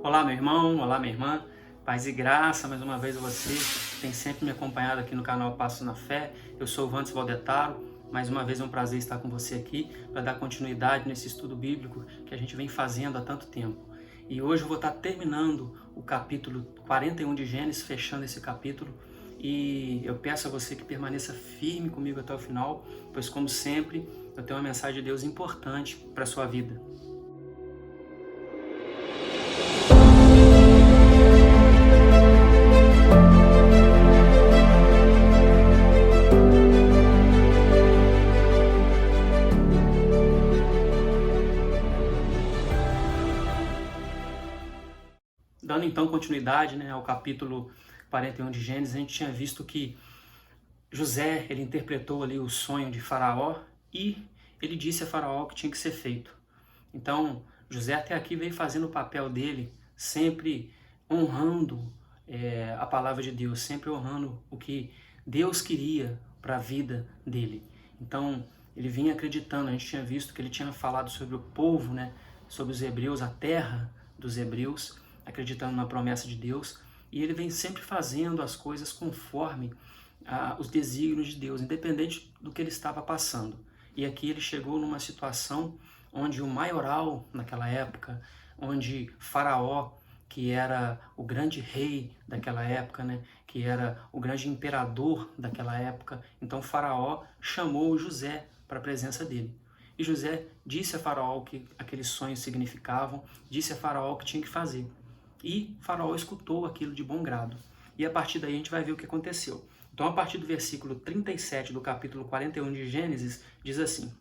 Olá, meu irmão, olá, minha irmã, paz e graça, mais uma vez a você que tem sempre me acompanhado aqui no canal Passos na Fé. Eu sou o Vantes Valdetaro, mais uma vez é um prazer estar com você aqui para dar continuidade nesse estudo bíblico que a gente vem fazendo há tanto tempo. E hoje eu vou estar terminando o capítulo 41 de Gênesis, fechando esse capítulo, e eu peço a você que permaneça firme comigo até o final, pois como sempre, eu tenho uma mensagem de Deus importante para a sua vida. Dando então continuidade, ao capítulo 41 de Gênesis, a gente tinha visto que José, ele interpretou ali o sonho de Faraó e ele disse a Faraó o que tinha que ser feito. Então, José até aqui veio fazendo o papel dele, sempre honrando a palavra de Deus, sempre honrando o que Deus queria para a vida dele. Então, ele vinha acreditando, a gente tinha visto que ele tinha falado sobre o povo, sobre os hebreus, a terra dos hebreus, acreditando na promessa de Deus, e ele vem sempre fazendo as coisas conforme os desígnios de Deus, independente do que ele estava passando. E aqui ele chegou numa situação onde o maioral naquela época, onde Faraó, que era o grande rei daquela época, que era o grande imperador daquela época, então Faraó chamou José para a presença dele. E José disse a Faraó o que aqueles sonhos significavam, disse a Faraó o que tinha que fazer. E Faraó escutou aquilo de bom grado. E a partir daí a gente vai ver o que aconteceu. Então, a partir do versículo 37 do capítulo 41 de Gênesis, diz assim: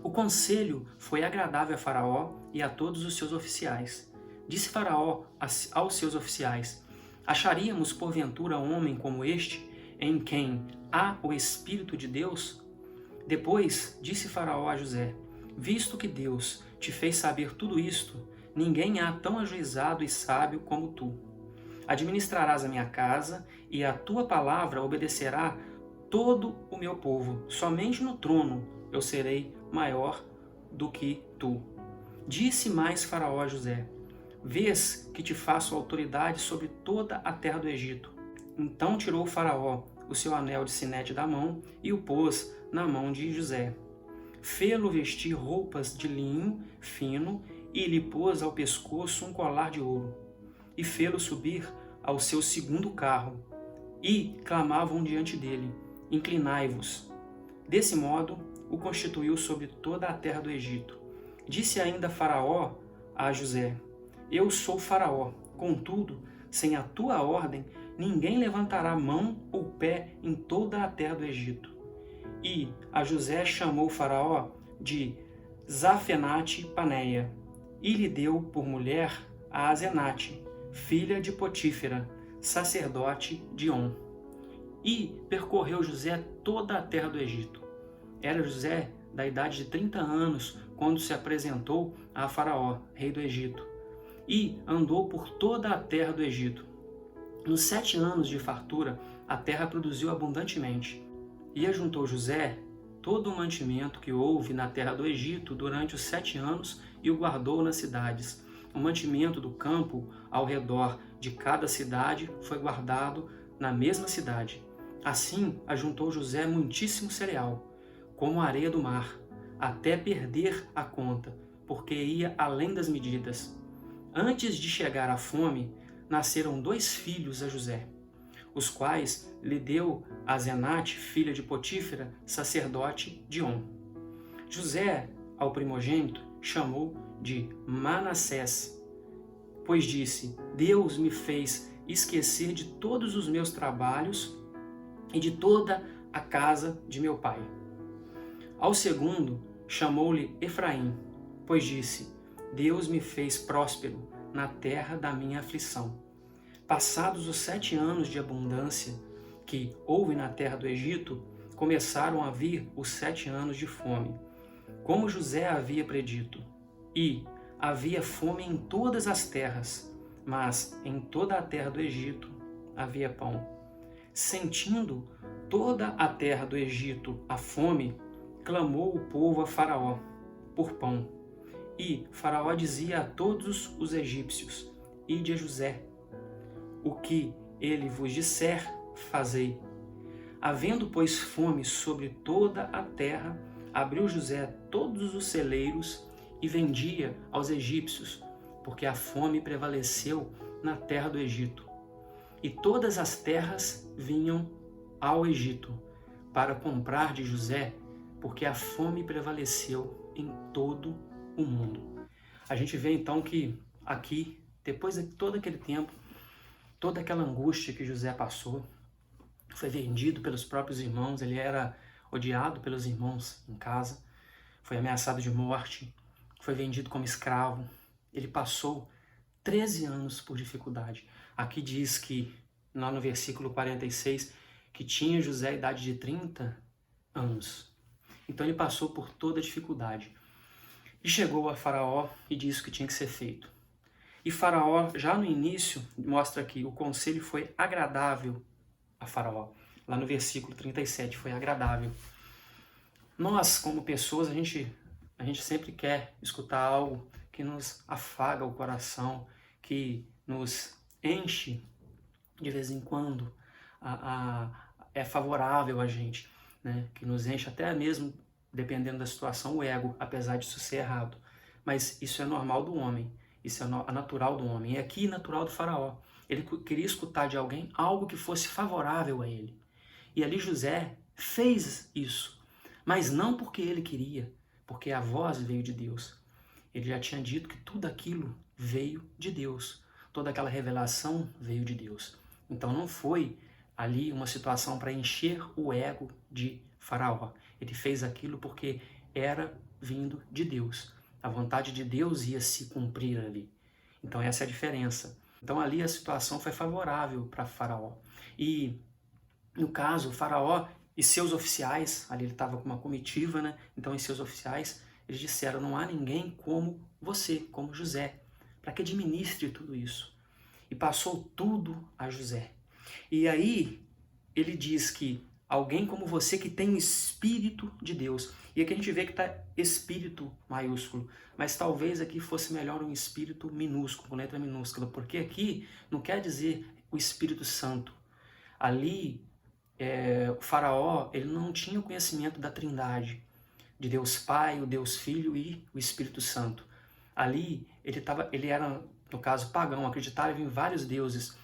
O conselho foi agradável a Faraó e a todos os seus oficiais. Disse Faraó aos seus oficiais: Acharíamos porventura um homem como este, em quem há o Espírito de Deus? Depois disse Faraó a José: Visto que Deus te fez saber tudo isto, ninguém há tão ajuizado e sábio como tu. Administrarás a minha casa, e a tua palavra obedecerá todo o meu povo. Somente no trono eu serei maior do que tu. Disse mais Faraó a José: Vês que te faço autoridade sobre toda a terra do Egito. Então tirou o Faraó o seu anel de sinete da mão e o pôs na mão de José. Fê-lo vestir roupas de linho fino e lhe pôs ao pescoço um colar de ouro. E fê-lo subir ao seu segundo carro. E clamavam diante dele: Inclinai-vos. Desse modo, o constituiu sobre toda a terra do Egito. Disse ainda Faraó a José: Eu sou Faraó, contudo, sem a tua ordem, ninguém levantará mão ou pé em toda a terra do Egito. E a José chamou Faraó de Zafenate-Paneia, e lhe deu por mulher a Azenate, filha de Potífera, sacerdote de On. E percorreu José toda a terra do Egito. Era José da idade de 30 anos quando se apresentou a Faraó, rei do Egito, e andou por toda a terra do Egito. Nos 7 anos de fartura, a terra produziu abundantemente. E ajuntou José todo o mantimento que houve na terra do Egito durante os 7 anos e o guardou nas cidades. O mantimento do campo ao redor de cada cidade foi guardado na mesma cidade. Assim ajuntou José muitíssimo cereal, como a areia do mar, até perder a conta, porque ia além das medidas. Antes de chegar à fome, nasceram 2 filhos a José, os quais lhe deu Azenate, filha de Potífera, sacerdote de On. José, ao primogênito, chamou de Manassés, pois disse: Deus me fez esquecer de todos os meus trabalhos e de toda a casa de meu pai. Ao segundo, chamou-lhe Efraim, pois disse: Deus me fez próspero na terra da minha aflição. Passados os 7 anos de abundância que houve na terra do Egito, começaram a vir os 7 anos de fome, como José havia predito. E havia fome em todas as terras, mas em toda a terra do Egito havia pão. Sentindo toda a terra do Egito a fome, clamou o povo a Faraó por pão. E Faraó dizia a todos os egípcios: ide a José, o que ele vos disser, fazei. Havendo, pois, fome sobre toda a terra, abriu José todos os celeiros e vendia aos egípcios, porque a fome prevaleceu na terra do Egito. E todas as terras vinham ao Egito para comprar de José, porque a fome prevaleceu em todo o mundo. A gente vê então que aqui, depois de todo aquele tempo, toda aquela angústia que José passou, foi vendido pelos próprios irmãos, ele era odiado pelos irmãos em casa, foi ameaçado de morte, foi vendido como escravo. Ele passou 13 anos por dificuldade. Aqui diz que, lá no versículo 46, que tinha José a idade de 30 anos. Então ele passou por toda a dificuldade. E chegou a Faraó e disse o que tinha que ser feito. E Faraó, já no início, mostra que o conselho foi agradável a Faraó. Lá no versículo 37, foi agradável. Nós, como pessoas, a gente sempre quer escutar algo que nos afaga o coração, que nos enche de vez em quando, é favorável a gente, né? Que nos enche até mesmo, dependendo da situação, o ego, apesar disso ser errado. Mas isso é normal do homem, isso é natural do homem, e aqui natural do Faraó. Ele queria escutar de alguém algo que fosse favorável a ele. E ali José fez isso, mas não porque ele queria, porque a voz veio de Deus. Ele já tinha dito que tudo aquilo veio de Deus, toda aquela revelação veio de Deus. Então não foi ali uma situação para encher o ego de Faraó. Ele fez aquilo porque era vindo de Deus. A vontade de Deus ia se cumprir ali. Então essa é a diferença. Então ali a situação foi favorável para Faraó. E no caso, Faraó e seus oficiais, ali ele estava com uma comitiva, né? Então e seus oficiais, eles disseram: não há ninguém como você, como José, para que administre tudo isso. E passou tudo a José. E aí ele diz que alguém como você que tem o Espírito de Deus. E aqui a gente vê que está Espírito maiúsculo, mas talvez aqui fosse melhor um Espírito minúsculo, com letra minúscula, porque aqui não quer dizer o Espírito Santo. Ali, o Faraó, ele não tinha o conhecimento da Trindade, de Deus Pai, o Deus Filho e o Espírito Santo. Ali, ele era, no caso, pagão, acreditava em vários deuses.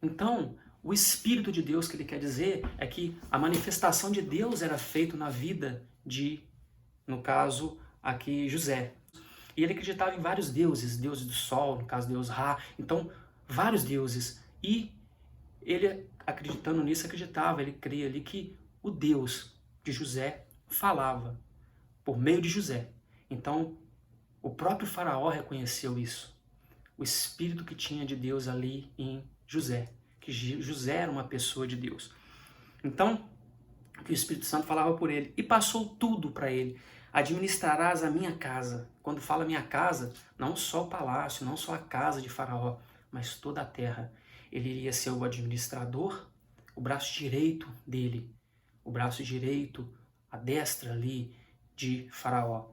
Então, o Espírito de Deus que ele quer dizer é que a manifestação de Deus era feita na vida de, no caso, aqui, José. E ele acreditava em vários deuses, deuses do sol, no caso, Deus Ra, então, vários deuses. E ele, acreditando nisso, ele cria ali que o Deus de José falava por meio de José. Então, o próprio Faraó reconheceu isso. O Espírito que tinha de Deus ali em José. Que José era uma pessoa de Deus. Então, que o Espírito Santo falava por ele. E passou tudo para ele. Administrarás a minha casa. Quando fala minha casa, não só o palácio, não só a casa de Faraó, mas toda a terra. Ele iria ser o administrador, o braço direito dele. O braço direito, a destra ali de Faraó.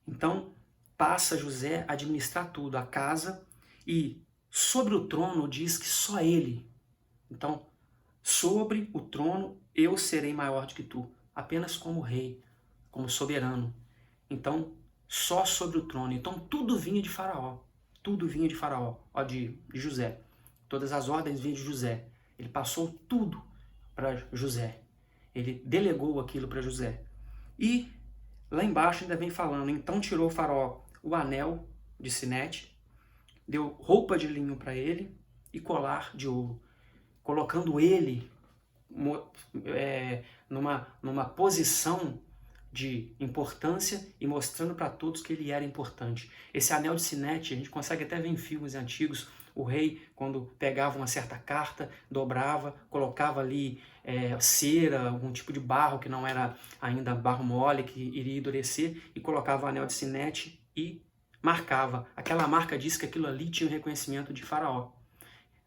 Então, passa José a administrar tudo, a casa, e sobre o trono diz que só ele. Então, sobre o trono eu serei maior do que tu, apenas como rei, como soberano. Então, só sobre o trono. Então, tudo vinha de Faraó. Tudo vinha de Faraó, de José. Todas as ordens vinham de José. Ele passou tudo para José. Ele delegou aquilo para José. E lá embaixo ainda vem falando: então tirou o Faraó o anel de sinete, deu roupa de linho para ele e colar de ouro, colocando ele numa posição de importância e mostrando para todos que ele era importante. Esse anel de sinete, a gente consegue até ver em filmes antigos, o rei, quando pegava uma certa carta, dobrava, colocava ali cera, algum tipo de barro que não era ainda barro mole, que iria endurecer, e colocava o anel de sinete e marcava. Aquela marca diz que aquilo ali tinha o reconhecimento de Faraó.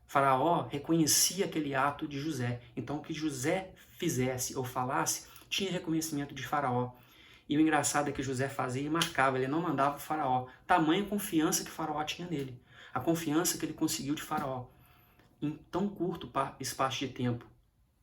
Faraó reconhecia aquele ato de José. Então, o que José fizesse ou falasse tinha reconhecimento de Faraó. E o engraçado é que José fazia e marcava, ele não mandava o faraó. Tamanha confiança que o faraó tinha nele. A confiança que ele conseguiu de faraó. Em tão curto espaço de tempo.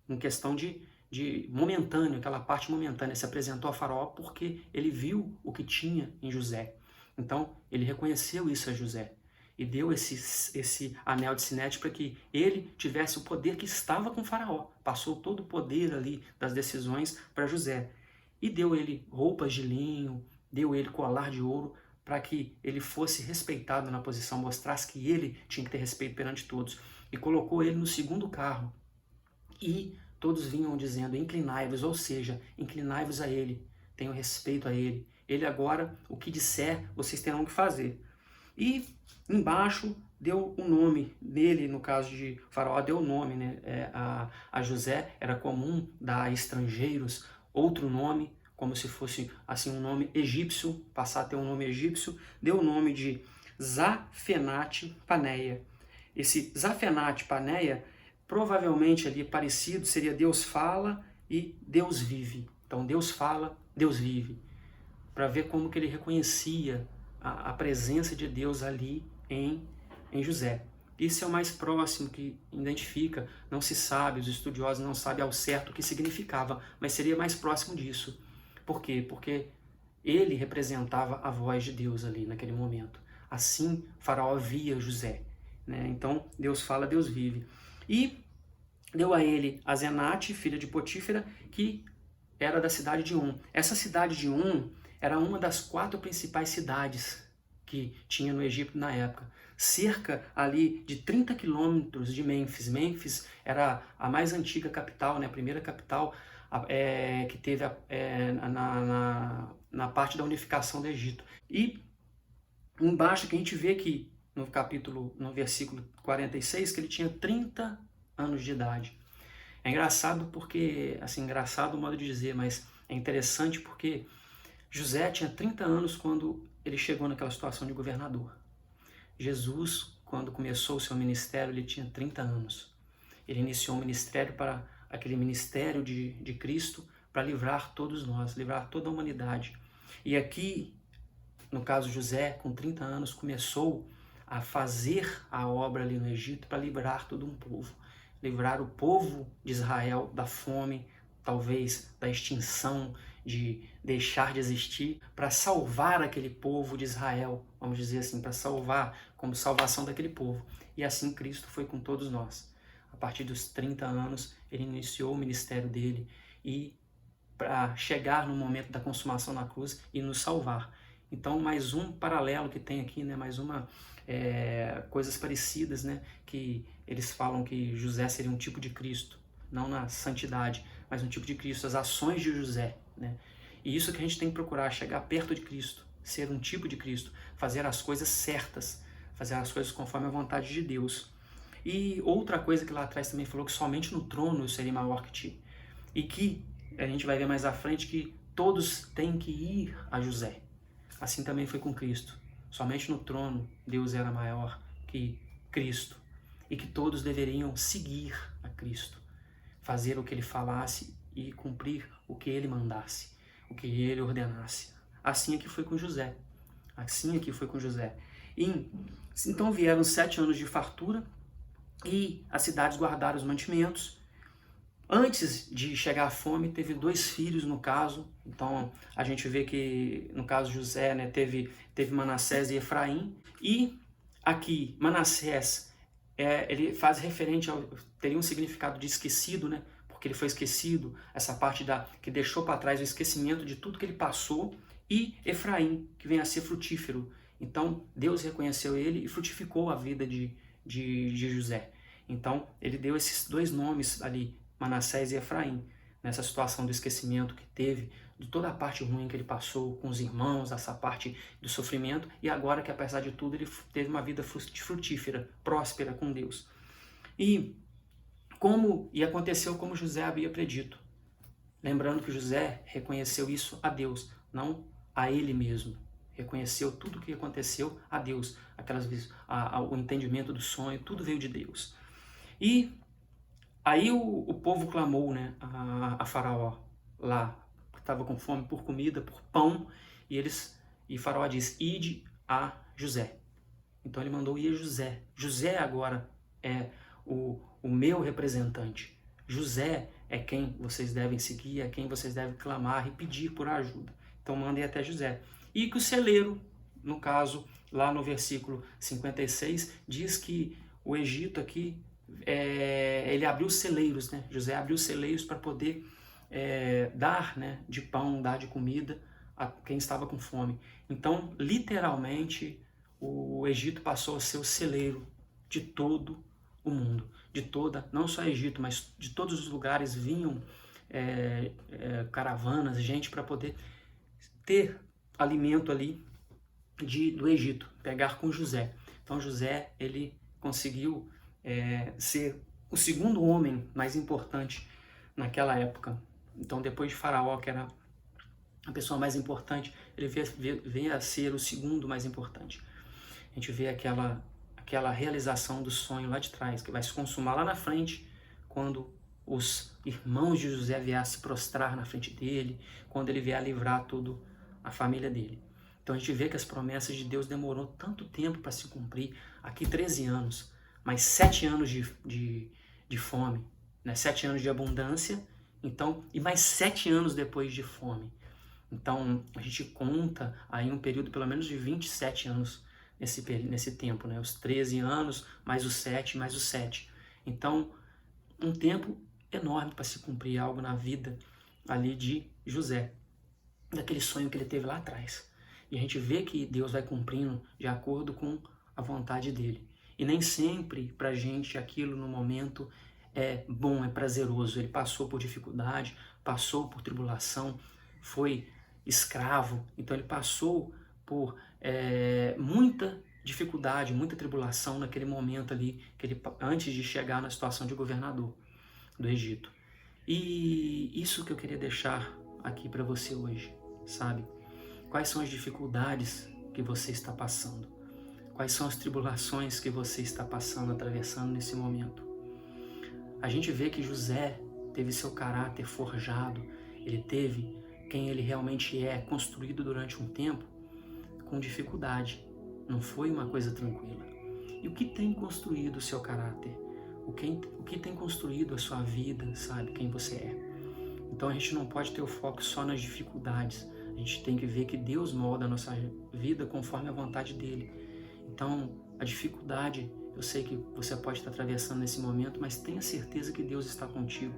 Em questão de momentâneo, aquela parte momentânea. Se apresentou a faraó porque ele viu o que tinha em José. Então, ele reconheceu isso a José. E deu esse anel de sinete para que ele tivesse o poder que estava com o faraó. Passou todo o poder ali das decisões para José. E deu ele roupas de linho, deu ele colar de ouro, para que ele fosse respeitado na posição, mostrasse que ele tinha que ter respeito perante todos. E colocou ele no segundo carro. E todos vinham dizendo, inclinai-vos, ou seja, inclinai-vos a ele, tenham respeito a ele. Ele agora, o que disser, vocês terão que fazer. E embaixo deu o nome nele, no caso de Faraó, deu o nome, né? A José era comum dar a estrangeiros outro nome, como se fosse assim um nome egípcio, passar a ter um nome egípcio, deu o nome de Zafenate Paneia. Esse Zafenate Paneia, provavelmente ali parecido, seria Deus fala e Deus vive. Então Deus fala, Deus vive. Para ver como que ele reconhecia a presença de Deus ali em José. Isso é o mais próximo que identifica, não se sabe, os estudiosos não sabem ao certo o que significava, mas seria mais próximo disso. Por quê? Porque ele representava a voz de Deus ali naquele momento. Assim, Faraó via José. Né? Então, Deus fala, Deus vive. E deu a ele a Zenate, filha de Potífera, que era da cidade de On. Essa cidade de On era uma das 4 principais cidades que tinha no Egito na época. Cerca ali de 30 quilômetros de Mênfis. Mênfis era a mais antiga capital, né? A primeira capital que teve na parte da unificação do Egito. E embaixo que a gente vê que no versículo 46, que ele tinha 30 anos de idade. É engraçado porque, assim, engraçado o modo de dizer, mas é interessante porque José tinha 30 anos quando ele chegou naquela situação de governador. Jesus, quando começou o seu ministério, ele tinha 30 anos. Ele iniciou um ministério para aquele ministério de Cristo para livrar todos nós, livrar toda a humanidade. E aqui, no caso José, com 30 anos, começou a fazer a obra ali no Egito para livrar todo um povo. Livrar o povo de Israel da fome, talvez da extinção, de deixar de existir, para salvar aquele povo de Israel, vamos dizer assim, para salvar, como salvação daquele povo. E assim Cristo foi com todos nós. A partir dos 30 anos, ele iniciou o ministério dele e para chegar no momento da consumação na cruz e nos salvar. Então, mais um paralelo que tem aqui, né? Mais uma coisas parecidas, né? Que eles falam que José seria um tipo de Cristo, não na santidade, mas um tipo de Cristo, as ações de José, né? E isso que a gente tem que procurar, chegar perto de Cristo, ser um tipo de Cristo, fazer as coisas certas, fazer as coisas conforme a vontade de Deus. E outra coisa que lá atrás também falou que somente no trono eu serei maior que ti. E que a gente vai ver mais à frente que todos têm que ir a José. Assim também foi com Cristo. Somente no trono Deus era maior que Cristo. E que todos deveriam seguir a Cristo. Fazer o que ele falasse e cumprir o que ele mandasse. O que ele ordenasse. Assim é que foi com José. Assim é que foi com José. E, então vieram 7 anos de fartura e as cidades guardaram os mantimentos. Antes de chegar a fome, teve 2 filhos no caso. Então a gente vê que no caso José, né, teve Manassés e Efraim. E aqui Manassés, ele faz referente teria um significado de esquecido, né? Porque ele foi esquecido, essa parte que deixou para trás o esquecimento de tudo que ele passou. E Efraim, que vem a ser frutífero. Então Deus reconheceu ele e frutificou a vida de José. Então ele deu esses 2 nomes ali, Manassés e Efraim, nessa situação do esquecimento que teve, de toda a parte ruim que ele passou com os irmãos, essa parte do sofrimento, e agora que apesar de tudo ele teve uma vida frutífera, próspera com Deus. E aconteceu como José havia predito. Lembrando que José reconheceu isso a Deus, não a ele mesmo. Reconheceu tudo o que aconteceu a Deus, aquelas vezes, o entendimento do sonho, tudo veio de Deus. E aí o povo clamou, né, a Faraó, lá, estava com fome por comida, por pão, e Faraó diz, ide a José. Então ele mandou ir a José. José agora é o meu representante. José é quem vocês devem seguir, é quem vocês devem clamar e pedir por ajuda. Então mandem até José. E que o celeiro, no caso, lá no versículo 56, diz que o Egito aqui, ele abriu celeiros, né? José abriu celeiros para poder dar, né, de pão, dar de comida a quem estava com fome. Então, literalmente, o Egito passou a ser o celeiro de todo o mundo, de toda, não só Egito, mas de todos os lugares vinham caravanas, gente para poder ter alimento ali do Egito, pegar com José. Então José, ele conseguiu ser o segundo homem mais importante naquela época. Então depois de Faraó, que era a pessoa mais importante, ele veio a ser o segundo mais importante. A gente vê aquela realização do sonho lá de trás, que vai se consumar lá na frente, quando os irmãos de José vierem se prostrar na frente dele, quando ele vier a livrar toda a família dele. Então a gente vê que as promessas de Deus demorou tanto tempo para se cumprir, aqui 13 anos, mais 7 anos de fome, né? 7 anos de abundância, então, e mais 7 anos depois de fome. Então a gente conta aí um período pelo menos de 27 anos nesse tempo, né? Os 13 anos, mais os 7, mais os 7. Então, um tempo enorme para se cumprir algo na vida ali de José, daquele sonho que ele teve lá atrás. E a gente vê que Deus vai cumprindo de acordo com a vontade dele. E nem sempre pra gente aquilo no momento é bom, é prazeroso. Ele passou por dificuldade, passou por tribulação, foi escravo, então ele passou por muita dificuldade, muita tribulação naquele momento ali, antes de chegar na situação de governador do Egito. E isso que eu queria deixar aqui para você hoje, sabe? Quais são as dificuldades que você está passando? Quais são as tribulações que você está passando, atravessando nesse momento? A gente vê que José teve seu caráter forjado, ele teve quem ele realmente é, construído durante um tempo, com dificuldade. Não foi uma coisa tranquila. E o que tem construído o seu caráter? O que tem construído a sua vida, sabe? Quem você é. Então a gente não pode ter o foco só nas dificuldades. A gente tem que ver que Deus molda a nossa vida conforme a vontade dele. Então a dificuldade, eu sei que você pode estar atravessando nesse momento, mas tenha certeza que Deus está contigo.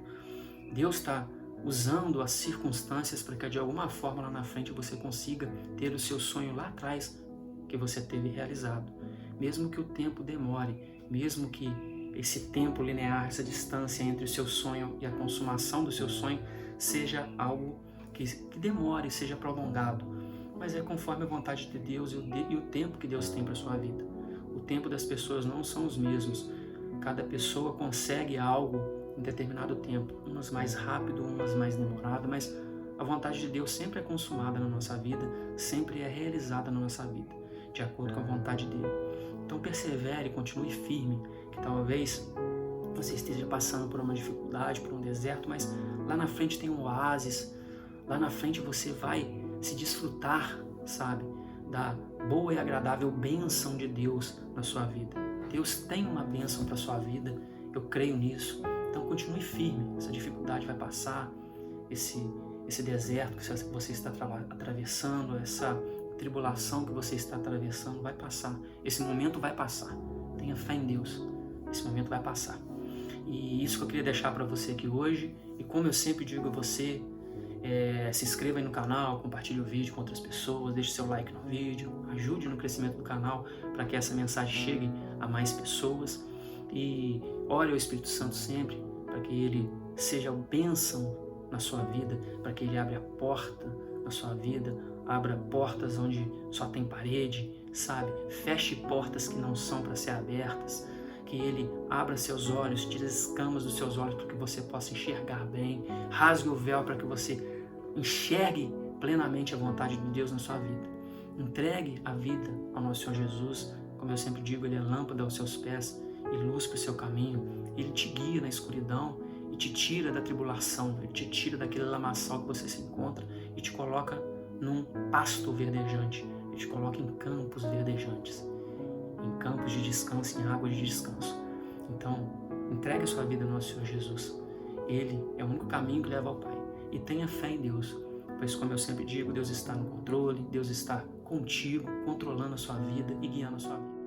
Deus está usando as circunstâncias para que de alguma forma lá na frente você consiga ter o seu sonho lá atrás que você teve realizado. Mesmo que o tempo demore, mesmo que esse tempo linear, essa distância entre o seu sonho e a consumação do seu sonho seja algo que demore, seja prolongado, mas é conforme a vontade de Deus e o tempo que Deus tem para a sua vida. O tempo das pessoas não são os mesmos. Cada pessoa consegue algo em determinado tempo, umas mais rápido, umas mais demorado, mas a vontade de Deus sempre é consumada na nossa vida, sempre é realizada na nossa vida, de acordo com a vontade dele. Então persevere, continue firme, que talvez você esteja passando por uma dificuldade, por um deserto, mas lá na frente tem um oásis, lá na frente você vai se desfrutar, sabe, da boa e agradável bênção de Deus na sua vida. Deus tem uma bênção para a sua vida, eu creio nisso. Então continue firme, essa dificuldade vai passar, esse deserto que você está atravessando, essa tribulação que você está atravessando vai passar. Esse momento vai passar. Tenha fé em Deus. Esse momento vai passar. E isso que eu queria deixar para você aqui hoje. E como eu sempre digo a você, se inscreva aí no canal, compartilhe o vídeo com outras pessoas, deixe seu like no vídeo, ajude no crescimento do canal para que essa mensagem chegue a mais pessoas. E ore ao Espírito Santo sempre para que ele seja bênção na sua vida, para que ele abra a porta na sua vida, abra portas onde só tem parede, sabe? Feche portas que não são para ser abertas, que ele abra seus olhos, tire as escamas dos seus olhos para que você possa enxergar bem, rasgue o véu para que você enxergue plenamente a vontade de Deus na sua vida. Entregue a vida ao nosso Senhor Jesus, como eu sempre digo, ele é lâmpada aos seus pés e luz para o seu caminho. Ele te guia na escuridão e te tira da tribulação, ele te tira daquele lamaçal que você se encontra e te coloca num pasto verdejante, Ele te coloca em campos verdejantes, em campos de descanso, em águas de descanso. Então, entregue a sua vida ao nosso Senhor Jesus. Ele é o único caminho que leva ao Pai. E tenha fé em Deus, pois, como eu sempre digo, Deus está no controle, Deus está contigo, controlando a sua vida e guiando a sua vida.